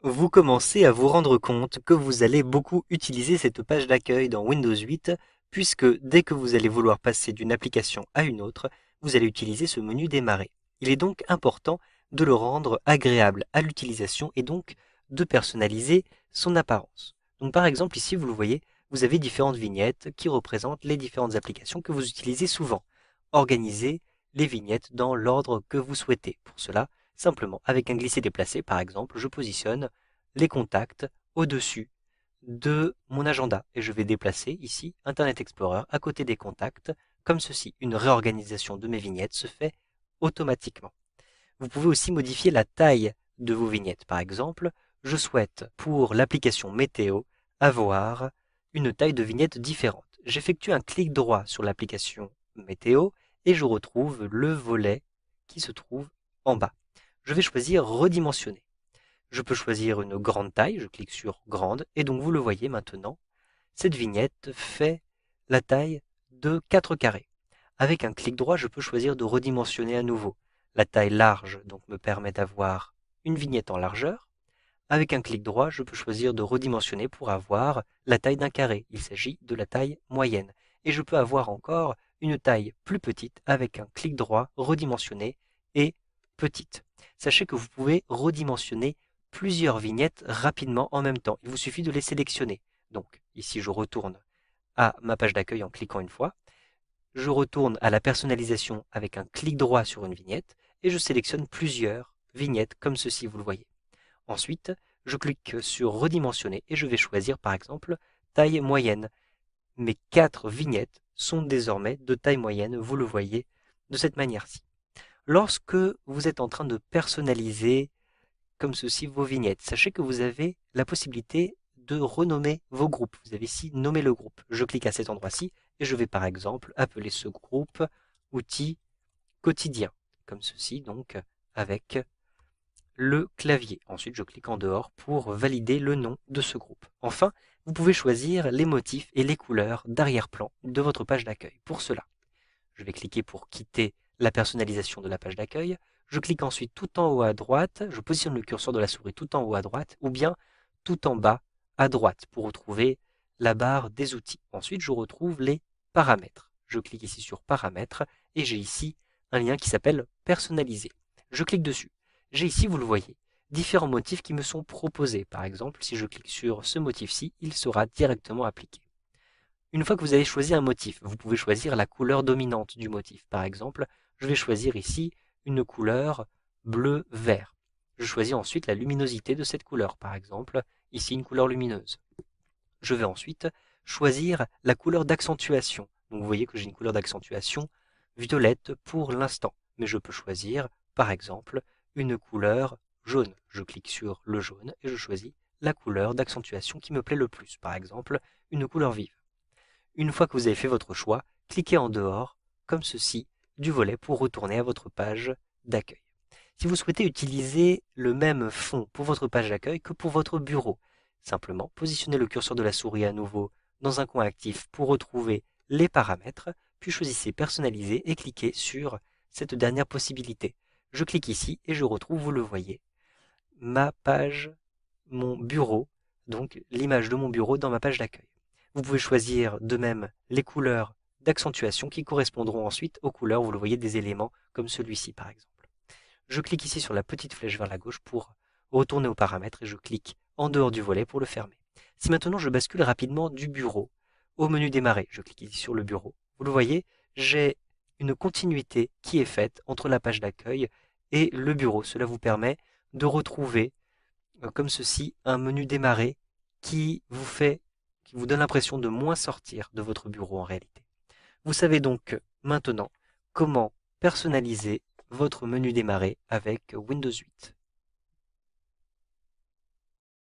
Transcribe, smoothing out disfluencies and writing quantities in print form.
Vous commencez à vous rendre compte que vous allez beaucoup utiliser cette page d'accueil dans Windows 8, puisque dès que vous allez vouloir passer d'une application à une autre, vous allez utiliser ce menu démarrer. Il est donc important de le rendre agréable à l'utilisation et donc de personnaliser son apparence. Donc par exemple ici vous le voyez, vous avez différentes vignettes qui représentent les différentes applications que vous utilisez souvent. Organisez les vignettes dans l'ordre que vous souhaitez. Pour cela, simplement avec un glisser-déplacer par exemple, je positionne les contacts au-dessus de mon agenda et je vais déplacer ici Internet Explorer à côté des contacts comme ceci. Une réorganisation de mes vignettes se fait automatiquement. Vous pouvez aussi modifier la taille de vos vignettes. Par exemple, je souhaite pour l'application météo avoir une taille de vignette différente. J'effectue un clic droit sur l'application météo et je retrouve le volet qui se trouve en bas. Je vais choisir redimensionner. Je peux choisir une grande taille, je clique sur grande, et donc vous le voyez maintenant, cette vignette fait la taille de 4 carrés. Avec un clic droit, je peux choisir de redimensionner à nouveau. La taille large donc me permet d'avoir une vignette en largeur. Avec un clic droit, je peux choisir de redimensionner pour avoir la taille d'un carré. Il s'agit de la taille moyenne. Et je peux avoir encore une taille plus petite avec un clic droit, redimensionner et petite. Sachez que vous pouvez redimensionner plusieurs vignettes rapidement en même temps. Il vous suffit de les sélectionner. Donc ici, je retourne à ma page d'accueil en cliquant une fois. Je retourne à la personnalisation avec un clic droit sur une vignette et je sélectionne plusieurs vignettes comme ceci, vous le voyez. Ensuite, je clique sur redimensionner et je vais choisir par exemple taille moyenne. Mes 4 vignettes sont désormais de taille moyenne, vous le voyez de cette manière-ci. Lorsque vous êtes en train de personnaliser comme ceci vos vignettes, sachez que vous avez la possibilité de renommer vos groupes. Vous avez ici nommer le groupe. Je clique à cet endroit-ci et je vais par exemple appeler ce groupe outils quotidien, comme ceci donc avec le clavier. Ensuite, je clique en dehors pour valider le nom de ce groupe. Enfin, vous pouvez choisir les motifs et les couleurs d'arrière-plan de votre page d'accueil. Pour cela, je vais cliquer pour quitter la personnalisation de la page d'accueil. Je clique ensuite tout en haut à droite, je positionne le curseur de la souris tout en haut à droite ou bien tout en bas à droite pour retrouver la barre des outils. Ensuite, je retrouve les paramètres. Je clique ici sur paramètres et j'ai ici un lien qui s'appelle personnaliser. Je clique dessus. J'ai ici, vous le voyez, différents motifs qui me sont proposés. Par exemple, si je clique sur ce motif-ci, il sera directement appliqué. Une fois que vous avez choisi un motif, vous pouvez choisir la couleur dominante du motif. Par exemple, je vais choisir ici une couleur bleu-vert. Je choisis ensuite la luminosité de cette couleur. Par exemple, ici une couleur lumineuse. Je vais ensuite choisir la couleur d'accentuation. Donc vous voyez que j'ai une couleur d'accentuation violette pour l'instant. Mais je peux choisir, par exemple, une couleur jaune. Je clique sur le jaune et je choisis la couleur d'accentuation qui me plaît le plus. Par exemple, une couleur vive. Une fois que vous avez fait votre choix, cliquez en dehors, comme ceci, du volet pour retourner à votre page d'accueil. Si vous souhaitez utiliser le même fond pour votre page d'accueil que pour votre bureau, simplement positionnez le curseur de la souris à nouveau dans un coin actif pour retrouver les paramètres, puis choisissez personnaliser et cliquez sur cette dernière possibilité. Je clique ici et je retrouve, vous le voyez, ma page, mon bureau, donc l'image de mon bureau dans ma page d'accueil. Vous pouvez choisir de même les couleurs d'accentuation qui correspondront ensuite aux couleurs, vous le voyez, des éléments comme celui-ci par exemple. Je clique ici sur la petite flèche vers la gauche pour retourner aux paramètres et je clique en dehors du volet pour le fermer. Si maintenant je bascule rapidement du bureau au menu démarrer, je clique ici sur le bureau. Vous le voyez, j'ai une continuité qui est faite entre la page d'accueil et le bureau. Cela vous permet de retrouver comme ceci un menu démarrer qui vous donne l'impression de moins sortir de votre bureau en réalité. Vous savez donc maintenant comment personnaliser votre menu démarrer avec Windows 8.